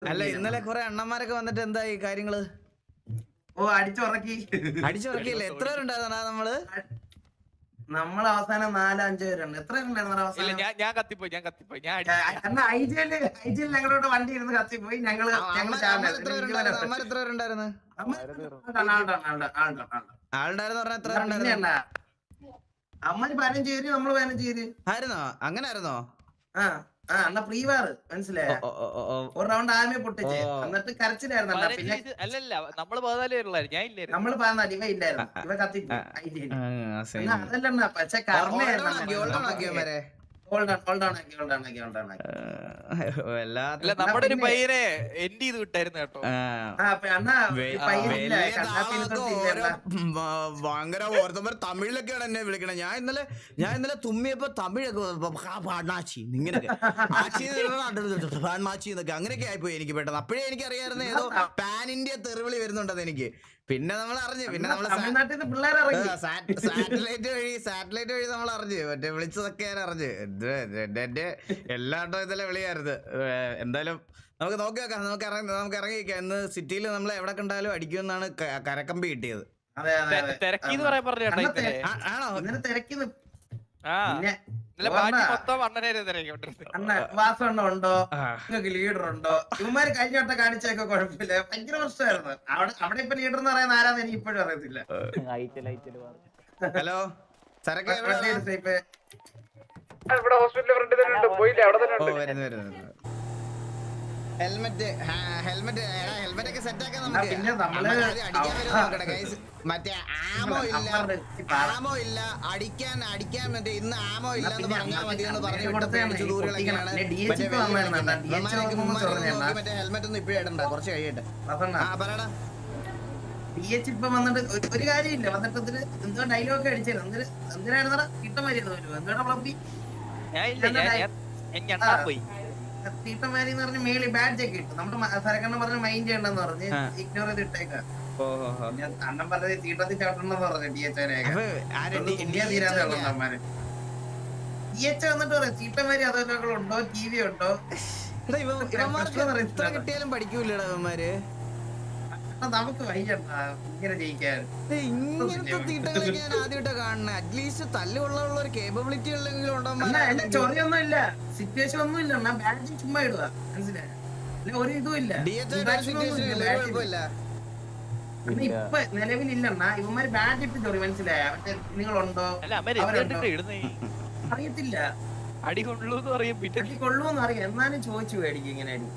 അല്ല ഇന്നലെ കുറെ അണ്ണന്മാരൊക്കെ വന്നിട്ട് എന്തായി കാര്യങ്ങള്? ഓ അടിച്ചുറക്കി. അടിച്ചുറക്കിയില്ലേ? എത്ര പേരുണ്ടായിരുന്നാ നമ്മള്? നമ്മൾ അവസാനം 4-5 പേരുണ്ട്. എത്ര ഉണ്ടായിരുന്നു അവസാനം? ഞാൻ കത്തിപ്പോയി എന്നാ ഐജിയിൽ ഞങ്ങളോട് വണ്ടി ഇരുന്ന് കത്തിപ്പോയി. ഞങ്ങള് എത്ര പേരുണ്ടായിരുന്നു? ആളുണ്ടായിരുന്നു പറഞ്ഞാ എത്ര പേരുണ്ടായിരുന്നു? അമ്മ 15 പേര്, നമ്മള് 15 പേര് ആയിരുന്നോ? അങ്ങനെ ആയിരുന്നോ? അണ്ണ പ്രീവാറ് മനസ്സിലായ? ഒരു റൗണ്ട് ആമയെ പൊട്ടിച്ച് എന്നിട്ട് കരച്ചിലായിരുന്നു. പിന്നെ അല്ലല്ല നമ്മള് 14 പേരുള്ളായിരുന്നു, ഞാൻ ഇല്ലായിരുന്നു. നമ്മള് 14 ഇവ ഇല്ലായിരുന്നു. ഇവ കത്തിപ്പോയി ഐജിയിൽ. അതല്ലണ്ണ പക്ഷെ കർമ്മയായിരുന്നു. അല്ല നമ്മുടെ ഒരു പയ്യനെ എൻഡ് ചെയ്ത് വിട്ടായിരുന്നു കേട്ടോ. ഭയങ്കര ഓർത്തവർ തമിഴിലൊക്കെയാണ് എന്നെ വിളിക്കണേ. ഞാൻ ഇന്നലെ തുമ്മിയപ്പോ തമിഴൊക്കെ ഇങ്ങനെയൊക്കെ എന്നൊക്കെ അങ്ങനെയൊക്കെ ആയിപ്പോയി എനിക്ക് പെട്ടെന്ന്. അപ്പോഴേ എനിക്ക് അറിയാമായിരുന്നു ഏതോ പാൻ ഇന്ത്യ തെറിവിളി വരുന്നുണ്ടെന്ന് എനിക്ക്. പിന്നെ നമ്മൾ അറിഞ്ഞു, പിന്നെ നമ്മള് സാറ്റലൈറ്റ് വഴി നമ്മൾ അറിഞ്ഞു, മറ്റേ വിളിച്ചതൊക്കെ ഞാൻ അറിഞ്ഞു. എന്റെ എല്ലാട്ടോ ഇതല്ലേ വിളിയായിരുന്നു. എന്തായാലും നമുക്ക് നോക്കി വെക്കാം, നമുക്ക് ഇറങ്ങിക്കാം. ഇന്ന് സിറ്റിയിൽ നമ്മൾ എവിടെ കണ്ടാലും അടിക്കുമെന്നാണ് കരക്കമ്പി കിട്ടിയത്. തിരക്കിന്ന് പറയാൻ പറഞ്ഞു. ആണോ? വാസണ്ണ ഉണ്ടോ, നിങ്ങൾക്ക് ലീഡർ ഉണ്ടോ? ഇവന്മാര് കഴിഞ്ഞ വട്ടം കാണിച്ചൊക്കെ കുഴപ്പമില്ല, ഭയങ്കര പ്രശ്നമായിരുന്നു. അവിടെ ഇപ്പൊ ലീഡർ എന്ന് പറയുന്ന ആരാന്ന് എനിക്ക് ഇപ്പോഴും അറിയത്തില്ല. ഹലോ സരക്കെ ഹെൽമെറ്റ് ഒക്കെ സെറ്റ് ആക്കാൻ നമുക്ക്. മറ്റേ ആമോ ഇല്ല അടിക്കാൻ മറ്റേ ഇന്ന് ആമോ ഇല്ല എന്ന് പറഞ്ഞാൽ മതി എന്ന് പറഞ്ഞു ദൂരങ്ങളൊക്കെയാണ്. മറ്റേ ഹെൽമെറ്റ് ഒന്നും ഇപ്പഴും ഇടണ്ട, കുറച്ച് കഴിയട്ടെ. പറയടാ. DH ഇപ്പൊ വന്നിട്ട് ഒരു കാര്യമില്ല. വന്നിട്ട് എന്തോ ഡയലോഗ് അടിച്ചായിരുന്നു. എന്തിനായിരുന്നു കിട്ടമായിരുന്നു എന്തോടാ ഫ്ലപ്പി തീട്ടമാരി എന്ന് പറഞ്ഞ മേളി ബാഡ്ജ് ഒക്കെ ഇട്ടു. നമ്മുടെ സരക്കണ്ണ പറഞ്ഞ മൈൻഡ് ചെയ്യണ്ടെന്ന് പറഞ്ഞ് ഇഗ്നോർ ചെയ്ത് ഇട്ടേക്കാം. അണ്ണൻ പറഞ്ഞത് തീട്ടത്തിൽ ചവിട്ടണെന്ന് പറഞ്ഞു ഇന്ത്യ തീരാതെ ഉള്ളമാര്. DH വന്നിട്ട് പറയാം തീട്ടമാരി അതൊക്കെ ഉണ്ടോ, TV ഉണ്ടോ? കിട്ടിയാലും പഠിക്കൂലടാ ഇവന്മാര്. നമുക്ക് വയ്യണ്ട ഇങ്ങനെ ജയിക്കാൻ. ഇങ്ങനത്തെ തീട്ടകളൊക്കെ ഞാൻ ആദ്യമായിട്ടാ കാണുന്നത്. അറ്റ്ലീസ്റ്റ് തല്ലുള്ള ഒരു കേപ്പബിലിറ്റി ഉള്ളെങ്കിലും ഉണ്ടോ? ചോദ്യമൊന്നും ഇല്ല, സിറ്റുവേഷൻ ഒന്നും ഇല്ല. ബാഡ്ജ് ചുമ്മാ ഇടുക, മനസ്സിലായ? ഒരു ഇതും ഇല്ല. ഇപ്പൊ നിലവിലില്ലണ്ണ ഇവന്മാര് ബാഡ്ജ് ഇട്ട് ചോറി, മനസ്സിലായ? മറ്റേ നിങ്ങളുണ്ടോ അറിയത്തില്ല, അടി കൊള്ളൂന്ന് അറിയാം. എന്നാലും ചോദിച്ചു മേടിക്കും ഇങ്ങനെ അടി.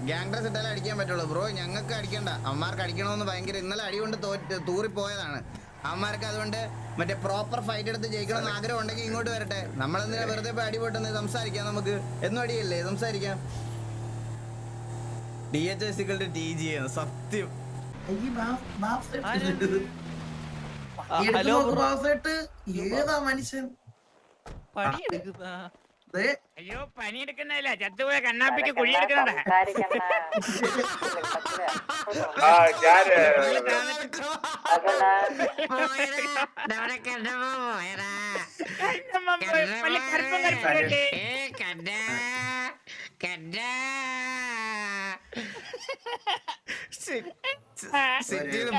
ഗ്യാങ് ഡ്രസ് ഇട്ടാലേ അടിക്കാൻ പറ്റുള്ളൂ ബ്രോ. ഞങ്ങൾക്ക് അടിക്കണ്ട, അമ്മമാർക്ക് അടിക്കണമെന്ന് ഭയങ്കര ഇന്നലെ അടി കൊണ്ട് തൂറിപ്പോയതാണ്. അമ്മമാർക്ക് അതുകൊണ്ട് മറ്റേ പ്രോപ്പർ ഫൈറ്റ് എടുത്ത് ജയിക്കണമെന്ന് ആഗ്രഹം ഉണ്ടെങ്കിൽ ഇങ്ങോട്ട് വരട്ടെ. നമ്മളെന്തിനാ വെറുതെ പോയി അടി പൊട്ടുന്നത്? സംസാരിക്കാം, നമുക്ക് എന്നും അടിയല്ലേ, സംസാരിക്കാം. DH TG സത്യം. ഏതാ മനുഷ്യൻ? അയ്യോ പണിയെടുക്കുന്നതല്ല, ചത്തുപോയ കണ്ണാപ്പിക്ക് കുഴിയെടുക്കണ.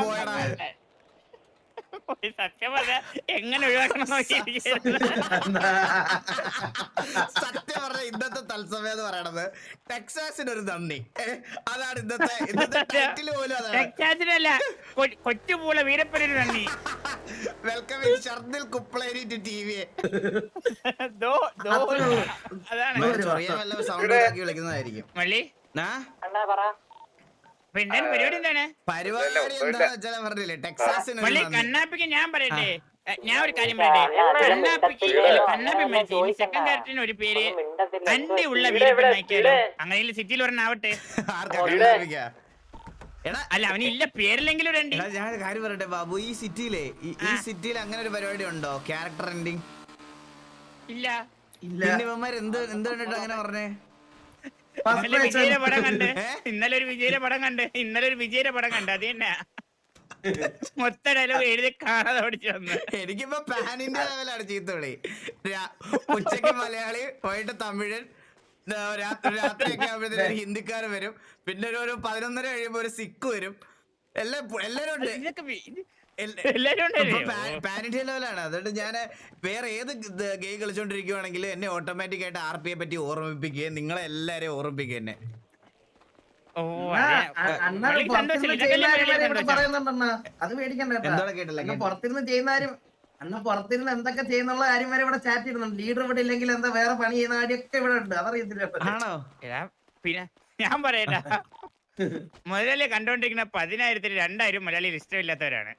പോയടാ. സത്യം പറഞ്ഞ എങ്ങനെ ഒഴിവാക്കണം സത്യം പറഞ്ഞ ഇന്നത്തെ തത്സമയം എന്ന് പറയണത് ടെക്സാസിന് ഒരു നന്ദി. അതാണ് ഇന്നത്തെ ടൈറ്റിൽ പോലും. ടെക്സാസിനല്ല, കൊച്ചുപൂള വീരപ്പനൊരു നന്ദി. വെൽക്കം ഷർദിൽ കുപ്ലേരി ടു TV. അതാണ് സൗണ്ട് ഉണ്ടാക്കി വിളിക്കുന്നതായിരിക്കും. മള്ളി പരിപാടി എന്താണ്? പരിപാടി എന്താണെന്ന് വെച്ചാൽ പറഞ്ഞില്ലേ, ടെക്സാസിന് മള്ളി കണ്ണാപ്പിക്ക് ഞാൻ പറയട്ടെ, ഞാൻ ഒരു കാര്യം പറയട്ടെ. കണ്ണാപ്പി മരിച്ചു, സെക്കൻഡ് ക്യാരക്ടറിന് ഒരു പേര് അണ്ടി ഉള്ള വീരപ്പനാക്കിയാലോ? അങ്ങനെ സിറ്റിയിൽ ഒരെണ്ണാവട്ടെ. അല്ല അവന് ഇല്ല പേരില്ലെങ്കിലും ഒരു അണ്ടി. ഞാൻ കാര്യം പറയട്ടെ ബാബു, ഈ സിറ്റിയിൽ അങ്ങനെ ഒരു പരിപാടി ഉണ്ടോ? ക്യാരക്ടർ എൻഡിങ് ഇല്ല. പിന്നെ ഇവന്മാർ എന്ത് കണ്ടിട്ട് അങ്ങനെ പറഞ്ഞേ? വിജയുടെ പടം കണ്ട് ഇന്നലെ ഒരു വിജയുടെ പടം കണ്ട് അത് തന്നെ മൊത്തം ഡയലോഗ് എഴുതി കാണാതെ പഠിച്ചു വന്നു. എനിക്കിപ്പോ പാനിന്റെ ലെവലാണ് ചീത്തവിളി. ഉച്ചക്ക് മലയാളി, വൈകിട്ട് തമിഴൻ, രാത്രിയൊക്കെ ആകുമ്പോഴത്തേക്കും ഒരു ഹിന്ദിക്കാരൻ വരും, പിന്നെ ഒരു 11:30 കഴിയുമ്പോ ഒരു സിഖ് വരും, എല്ലാരും ഉണ്ട്. പാൻ ഇന്ത്യ ലെവലാണ്. അതുകൊണ്ട് ഞാൻ വേറെ ഏത് ഗെയിം കളിച്ചോണ്ടിരിക്കുവാണെങ്കിലും എന്നെ ഓട്ടോമാറ്റിക് ആയിട്ട് RP പറ്റി ഓർമ്മിപ്പിക്കുകയും നിങ്ങളെ എല്ലാരെയും ഓർമ്മിപ്പിക്കുക എന്നെ. അത് പേടിക്കണ്ട. പുറത്തിരുന്ന് ചെയ്യുന്നാരും പുറത്തിരുന്ന് എന്തൊക്കെ ചെയ്യുന്നുള്ള കാര്യം വരെ ഇവിടെ ചാറ്റ് ചെയ്യുന്നുണ്ട്. ലീഡർ ഇവിടെ ഇല്ലെങ്കിൽ എന്താ വേറെ പണി ചെയ്യുന്ന കാര്യമൊക്കെ ഇവിടെ ഉണ്ട്. അതറിയത്തില്ല. ആണോ? പിന്നെ ഞാൻ പറയട്ടാ, മുതലാളി കണ്ടോണ്ടിരിക്കുന്ന 10,000-ൽ 2,000 മലയാളിയിൽ ഇഷ്ടമില്ലാത്തവരാണ്.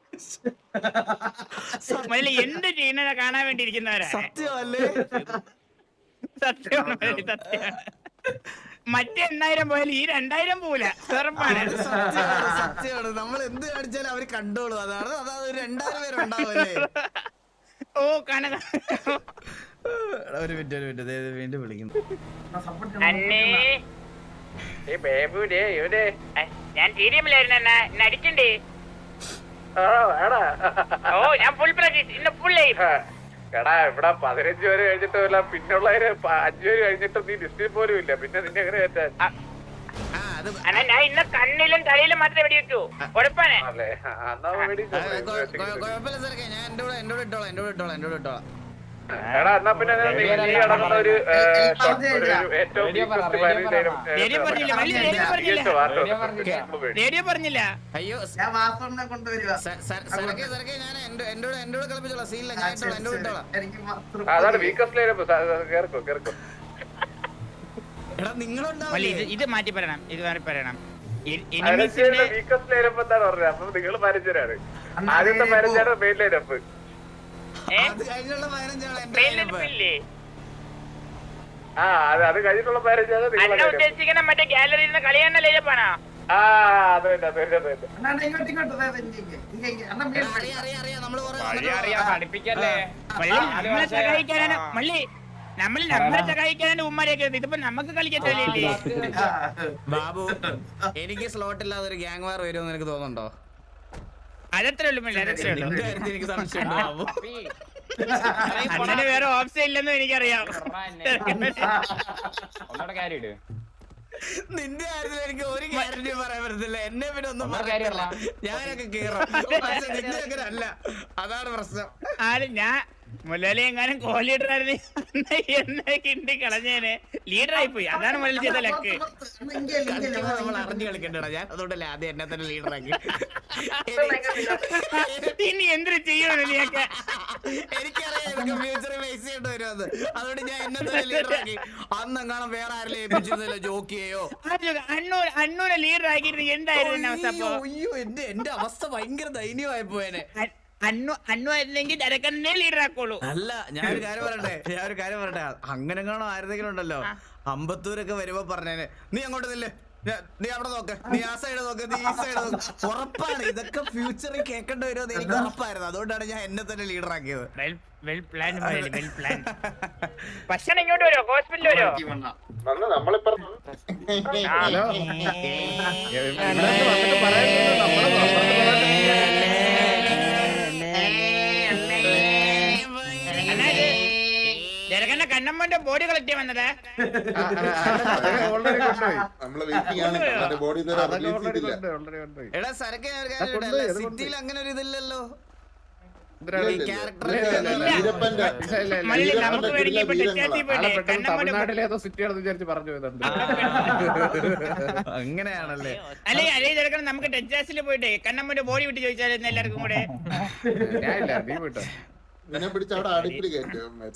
മുതലാളി എന്ത് ചെയ്യുന്നത് കാണാൻ വേണ്ടി ഇരിക്കുന്നവരാണ്. സത്യമല്ലേ? സത്യമാണ് മുതലാളി, സത്യമാണ്. മറ്റേ 8,000 പോയാലും ഈ 2,000 പോവില്ല. സത്യമാണ്. നമ്മൾ എന്ത് കാണിച്ചാലും അവര് കണ്ടോളൂ. അതാണ് 2,000 പേരുണ്ടാവല്ലേ. ഓ കണക ഒരു മിനിറ്റ് വീണ്ടും വിളിക്കുന്നു. ഞാൻ TDM-ലായിരുന്നു. നടിക്കണ്ടേ? ഓ ഞാൻ ഫുൾ പ്രാക്ടീസ്, ഇന്ന് ഫുൾ ലൈഫ്. എടാ ഇവിടെ 15 വരെ കഴിഞ്ഞിട്ടില്ല, പിന്നുള്ളവര് 5 വരെ കഴിഞ്ഞിട്ട് നീ ലിസ്റ്റിൽ പോലും ഇല്ല. പിന്നെ നിന്നെ എങ്ങനെ കയറ്റാൻ? ഞാൻ ഇന്ന് കണ്ണിലും തലയിലും മാത്രമേ വെടി വെക്കൂ. ഉറപ്പാണ്. അല്ലേ? എന്നാ മേടി. കുഴപ്പമില്ല സാറേ, ഞാൻ എന്നോട് ഇട്ടോളാം. എടാ എന്നാ പിന്നെ നീ നടന്ന ഒരു ഏറ്റവും റേഡിയോ പറഞ്ഞില്ല. അയ്യോ ഞാൻ വാസവണ്ണെ കൊണ്ടുവരുക. ഞാൻ എന്നോട് കളിപ്പിച്ചോളാം. സീനില്ല, ഞാൻ എന്നോട് ഇട്ടോളാം. അതാണ് വീക്കസ്റ്റ് കേർക്കോ കേർക്കോ. എടാ നിങ്ങളുണ്ടാവില്ലേ? ഇത് മാറ്റി പറയണം, ഇത് മാറ്റി പറയണം. വീക്കസ്റ്റ് ലൈനപ്പ് എന്താണ് പറഞ്ഞത്? അപ്പൊ നിങ്ങൾ മാനേജരാണ്. ആദ്യത്തെ മാനേജറാണ് മെയിൻ ലൈനപ്പ്. അത് കഴിഞ്ഞുള്ള 15 ആ അത് കഴിഞ്ഞിട്ടുള്ള മാനേജാണ് നിങ്ങൾ ഉദ്ദേശിക്കുന്ന മറ്റേ ഗാലറിയിൽ നിന്ന് കളിയാണ ലൈനപ്പാണോ? ആ അത് തന്നെ അറിയാം. നമ്മള് നമ്മളെ സഹായിക്കാനാണ് മള്ളി, നമ്മളെ സഹായിക്കാനാണ് ഉമ്മാരെയൊക്കെ. ഇതിപ്പോ നമുക്ക് കളിക്കത്തില്ലേ ബാബു? എനിക്ക് സ്ലോട്ട് ഇല്ലാതെ ഒരു ഗ്യാങ് വാർ വരുമെന്ന് എനിക്ക് തോന്നുന്നുണ്ടോ? അതത്രേ ഉള്ളൂ മള്ളി, അതത്രേ ഉള്ളൂ. എനിക്ക് സംശയമുണ്ട് ബാബു. അങ്ങനെ വേറെ ഓപ്ഷൻ ഇല്ലെന്നും എനിക്കറിയാം. നിന്റെ കാര്യത്തിൽ എനിക്ക് ഒരു ഗ്യാരണ്ടി പറയാൻ പറ്റത്തില്ല. എന്നെ പിന്നെ ഒന്നും പറയാനില്ല. ഞാനൊക്കെ കേറാം. നിന്റെ അങ്ങനെ അല്ല, അതാണ് പ്രശ്നം. ഞാൻ മുലലി എങ്ങാനും കോ ലീഡർ ആയിരുന്നു എന്നെ കിണ്ടി കളഞ്ഞേനെ. ലീഡറായി പോയി, അതാണ് മുലലി ചെയ്ത ലക്ക്. നമ്മൾ അറിഞ്ഞു കളിക്കണ്ടടാ. ഞാൻ അതുകൊണ്ടല്ലേ ആദ്യം എന്നെ തന്നെ ലീഡറാക്കി. ഇനി എന്തൊരു ചെയ്യണോ നീയൊക്കെ? എനിക്കറിയാം ഫ്യൂച്ചറിൽ ഫേസ് ചെയ്യേണ്ടി വരുമെന്ന്. അതുകൊണ്ട് ഞാൻ എന്നെ തന്നെ ലീഡറാക്കി. അന്നെങ്ങാനും വേറെ ആരെങ്കിലും ഏൽപ്പിച്ചിരുന്നില്ല, ജോക്കിയെയോ. അണ്ണൂരെ ലീഡർ ആക്കിയിരുന്നു എന്തായിരുന്നു അവസ്ഥ? അയ്യോ എന്റെ അവസ്ഥ ഭയങ്കര ദയനീയമായി പോയേനെ. അന്നു ആയിരുന്നെങ്കിൽ ജനക്കണ്ണനെ ലീഡർ ആക്കോളൂ. അല്ല, ഞാനൊരു കാര്യം പറയട്ടെ. അങ്ങനെ കാണോ ആരെങ്കിലും ഉണ്ടല്ലോ, അമ്പത്തൂരൊക്കെ വരുമ്പോ പറഞ്ഞേനെ, നീ അങ്ങോട്ട് നില്ലേ, നീ അവിടെ നോക്ക്, നീ ആ സൈഡ് നോക്ക്, നീ ഈ സൈഡ് നോക്ക്. ഉറപ്പാണ് ഇതൊക്കെ ഫ്യൂച്ചറിൽ കേൾക്കേണ്ടി വരുമെന്ന് എനിക്ക് ഉറപ്പായിരുന്നു. അതുകൊണ്ടാണ് ഞാൻ എന്നെ തന്നെ ലീഡർ ആക്കിയത്. ഭക്ഷണം ഇങ്ങോട്ട് വരുമോ? ഹോസ്പിറ്റലിൽ വരുമോ? നമ്മളിപ്പോ ജനകന്റെ കണ്ണമ്മന്റെ ബോഡി കളക്ട് ചെയ്യാൻ വന്നത്. എടാ സരക്കെ, സിറ്റിയിൽ അങ്ങനെ ഒരു ഇതില്ലല്ലോ. തമിഴ്നാട്ടിലേതോ സിറ്റിയാണെന്ന് വിചാരിച്ച് പറഞ്ഞു പോയതുണ്ട്. അങ്ങനെയാണല്ലേ? അല്ലേ അല്ലേ ചെറുക്കൻ, നമുക്ക് ടെക്സാസിൽ പോയിട്ട് കണ്ണമ്മന്റെ ബോഡി വിട്ട് ചോദിച്ചാലും എല്ലാവർക്കും കൂടെ. ഞാനില്ല, നീ പോയിട്ടോ.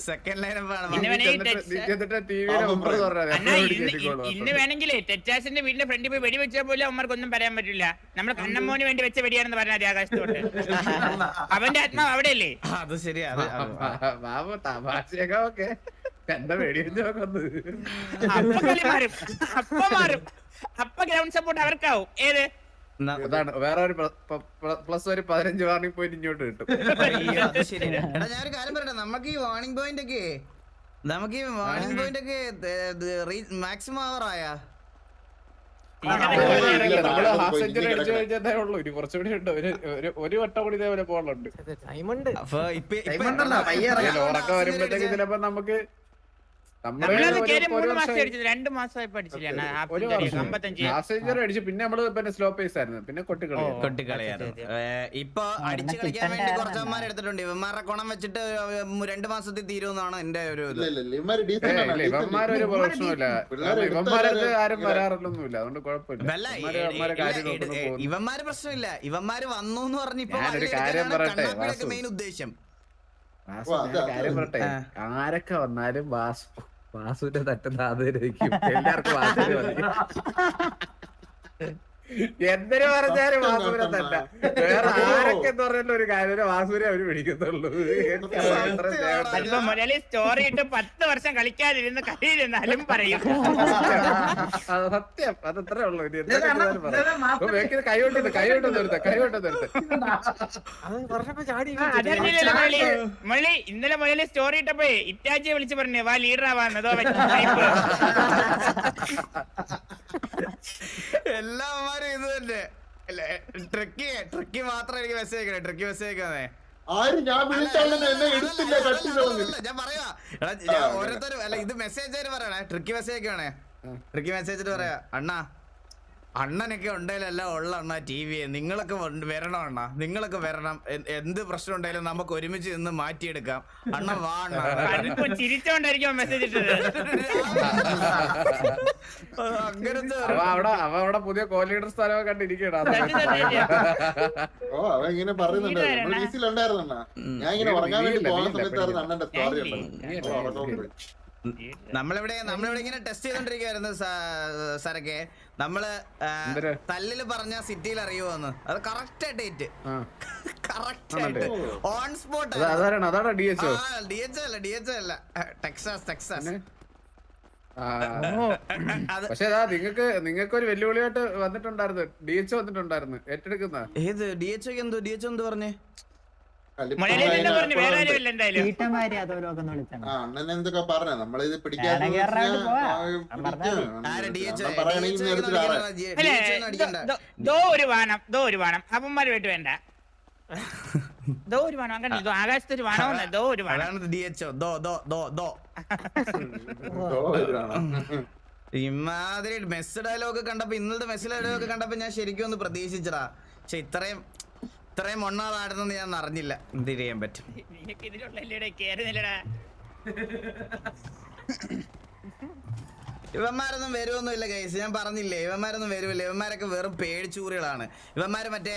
സെക്കൻഡ് ലൈൻ ഇന്ന് വേണമെങ്കിലേ ടെക്സാസിന്റെ വീടിന്റെ ഫ്രണ്ടിൽ പോയി വെടി വെച്ചാൽ പോലും അവന്മാർക്കൊന്നും പറയാൻ പറ്റില്ല. നമ്മൾ കണ്ണമ്മോന് വേണ്ടി വെച്ച വെടിയാണെന്ന് പറഞ്ഞാൽ മതി ആകാശത്തോട്ട്. അവന്റെ ആത്മാവ് അവിടെയല്ലേ? അത് ശരിയാ. തമാശയൊക്കെ ഓക്കെ, എന്താ വെടി വെച്ചോക്കൊന്ന്. അപ്പൊ കളി മാറും, അപ്പൊ മാറും. അപ്പൊ ഗ്രൗണ്ട് സപ്പോർട്ട് അവർക്കാവും. ഏത് അതാണ് വേറെ ഒരു പ്ലസ് ഒരു 15 വാർണിംഗ് പോയിന്റ് ഇങ്ങോട്ട് കിട്ടും. എടാ ഞാനൊരു കാര്യം പറയട്ടെ, നമുക്ക് ഈ വാർണിംഗ് പോയിന്റ് ഒക്കെ മാക്സിമം ആവറായാ? നമ്മള് ഹാഫ് സെഞ്ചുറി അടിച്ചു കഴിഞ്ഞതേ ഉള്ളൂ. ഇനി കുറച്ചുകൂടി ഉണ്ട്, ഒരു വട്ടം കൂടി ഇതേപോലെ പോളുണ്ട്. അപ്പൊ ഉറക്കം വരുമ്പോഴത്തേക്ക് ചിലപ്പോ നമുക്ക് നമ്മളത് കേറി 3 മാസം വർഷം അടിച്ചത് 2 മാസമായി പഠിച്ചില്ല ഒരു വർഷം 55 പാസഞ്ചർ അടിച്ച് പിന്നെ നമ്മള് പിന്നെ സ്ലോ പേസ് ആയിരുന്നു പിന്നെ കൊട്ടിക്കളിയായിരുന്നു. ഇപ്പൊ അടിച്ചു കളിക്കാൻ വേണ്ടി കുറച്ചന്മാർ എടുത്തിട്ടുണ്ട്. ഇവന്മാരുടെ കുണം വെച്ചിട്ട് 2 മാസത്തിൽ തീരുമെന്നാണ് എന്റെ ഒരു ഇത്. ഇവന്മാരൊരു പ്രശ്നമില്ല ഇവന്മാരത് ആരും വരാറില്ലൊന്നുമില്ല അതുകൊണ്ട് കുഴപ്പമില്ല വല്ല ഇവന്മാരെ കാര്യം നോക്കുന്നു പോകുന്നു. ഇവന്മാര് പ്രശ്നമില്ല. ഇവന്മാര് വന്നു എന്ന് പറഞ്ഞിപ്പോ ഞാനൊരു കാര്യം പറയട്ടെ, വാസു. മെയിൻ ഉദ്ദേശം വാസു, ഞാൻ കാര്യം പറയട്ടെ, ആരൊക്കെ വന്നാലും വാസുവിന്റെ തട്ടുന്ന ആദരിക്കും. എല്ലാവർക്കും വാസുവിനെ മതി. എന്തിനു പറഞ്ഞാലും വാസുവിനെ തട്ട. വേറെ ആരൊക്കെ എന്ന് പറഞ്ഞാലും ഒരു കാര്യം വാസുവിനെ അവര് പിടിക്കത്തുള്ളൂ. അതിപ്പോ മുരളി സ്റ്റോറി ഇട്ട് 10 വർഷം കളിക്കാതിരുന്ന് കളിയിരുന്നാലും പറയും. അത് സത്യം, അതത്രേ ഉള്ളൂ. ഇനി എന്തൊക്കെ കൈവിട്ടെന്ന് നിർത്ത. അതറിയില്ലല്ലോ മുരളി. ഇന്നലെ മുരളി സ്റ്റോറി ഇട്ടപ്പോ ഇറ്റാച്ചിയെ വിളിച്ച് പറഞ്ഞു വാ ലീഡർ ആവാന്നതോ. എല്ലാവരും ഇത് തന്നെ. ട്രിക്കി മാത്രം എനിക്ക് മെസ്സേജ് അയക്കണേ. ട്രിക്കി മെസ്സേജ് അയക്കാന്നേ. ഞാൻ പറയാ ഓരോരുത്തരും അല്ല ഇത് മെസ്സേജ് പറയണേ. ട്രിക്കി മെസ്സേജ് അയക്കണേ. ട്രിക്കി മെസ്സേജ് പറയാ അണ്ണാ അണ്ണനൊക്കെ ഉണ്ടെങ്കിലല്ല ഉള്ള അണ്ണാ TV നിങ്ങളൊക്കെ വരണം അണ്ണാ. നിങ്ങളൊക്കെ വരണം. എന്ത് പ്രശ്നം ഉണ്ടെങ്കിലും നമുക്ക് ഒരുമിച്ച് നിന്ന് മാറ്റിയെടുക്കാം. അണ്ണ വാ അണ്ണ. ചിരിച്ചോണ്ടായിരിക്കും മെസ്സേജ് ഇട്ടത്. അങ്ങനത്തെ അവിടെ പുതിയ കോ ലീഡർ സ്ഥലമൊക്കെ കണ്ടിരിക്കണ. ഓ അവൻ ഇങ്ങനെ പറയുന്നുണ്ട് ഡീസിലുണ്ടായിരുന്ന ഞാൻ ഇങ്ങനെ ഉറങ്ങാൻ വേണ്ടി പോകുന്ന സമയത്തായിരുന്നു അണ്ണന്റെ സ്റ്റോറി ഉള്ളത്. നമ്മളിവിടെ ഇങ്ങനെ ടെസ്റ്റ് ചെയ്തോണ്ടിരിക്കുവായിരുന്നു സരക്കെ. നമ്മള് തല്ലില് പറഞ്ഞ സിറ്റിയിൽ അറിയുമോന്ന്. അത് കറക്റ്റ് ഡേറ്റ് കറക്റ്റ് ആയിട്ട് ഓൺ സ്പോട്ട്. അതാണ് DHO അല്ല ടെക്സാസ്. പക്ഷെ നിങ്ങൾക്ക് ഒരു വെല്ലുവിളിയായിട്ട് വന്നിട്ടുണ്ടായിരുന്നു. DHO വന്നിട്ടുണ്ടായിരുന്നു. ഏറ്റെടുക്കുന്ന ഏത് DHO എന്ത് പറഞ്ഞേ? അണ്ണൻ എന്തൊക്കെ പറഞ്ഞ നമ്മളിത് പിടിക്കാൻ ഒരു വാണം അപ്പന്മാരുമായിട്ട് വേണ്ട. ഒരു വാണം കണ്ടോ ആകാശത്തൊരു വാണം. ഇമാതിരി മെസ്സ് ഡയലോഗ് കണ്ടപ്പോ ഇന്നലത്തെ മെസ്സ് ഡയലോഗ് കണ്ടപ്പോ ഞാൻ ശരിക്കും ഒന്ന് പ്രതീക്ഷിച്ചടാ. പക്ഷെ ഇത്രയും മൊണ്ണാളാടുന്നെന്ന് ഞാൻ അറിഞ്ഞില്ല. എന്ത് ചെയ്യാൻ പറ്റും. ഇവന്മാരൊന്നും വരുമൊന്നുമില്ല ഗൈസ്. ഞാൻ പറഞ്ഞില്ലേ ഇവന്മാരൊന്നും വരുമില്ല. ഇവന്മാരൊക്കെ വെറും പേടിച്ചൂറികളാണ്. ഇവന്മാര് മറ്റേ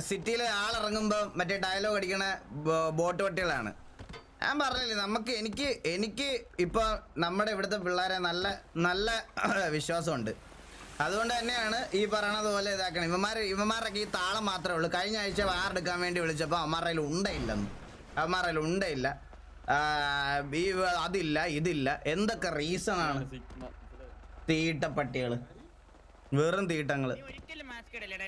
സിറ്റിയിലെ ആളിറങ്ങുമ്പോ മറ്റേ ഡയലോഗ് അടിക്കണ ബോട്ട് പട്ടികളാണ്. ഞാൻ പറഞ്ഞില്ലേ എനിക്ക് ഇപ്പൊ നമ്മുടെ ഇവിടുത്തെ പിള്ളേരെ നല്ല വിശ്വാസമുണ്ട്. അതുകൊണ്ട് തന്നെയാണ് ഈ പറയണത് പോലെ ഇതാക്കണം. ഇവന്മാരൊക്കെ ഈ താളം മാത്രമേ ഉള്ളൂ. കഴിഞ്ഞ ആഴ്ച വാറെടുക്കാൻ വേണ്ടി വിളിച്ചപ്പോൾ അവന്മാരുടെ ഉണ്ടയില്ല. അതില്ല ഇതില്ല എന്തൊക്കെ റീസൺ ആണ്. തീട്ടപ്പട്ടികള് വെറും തീട്ടങ്ങള്. ഒരിക്കലും മാസ്ക് ഇടല്ലേ.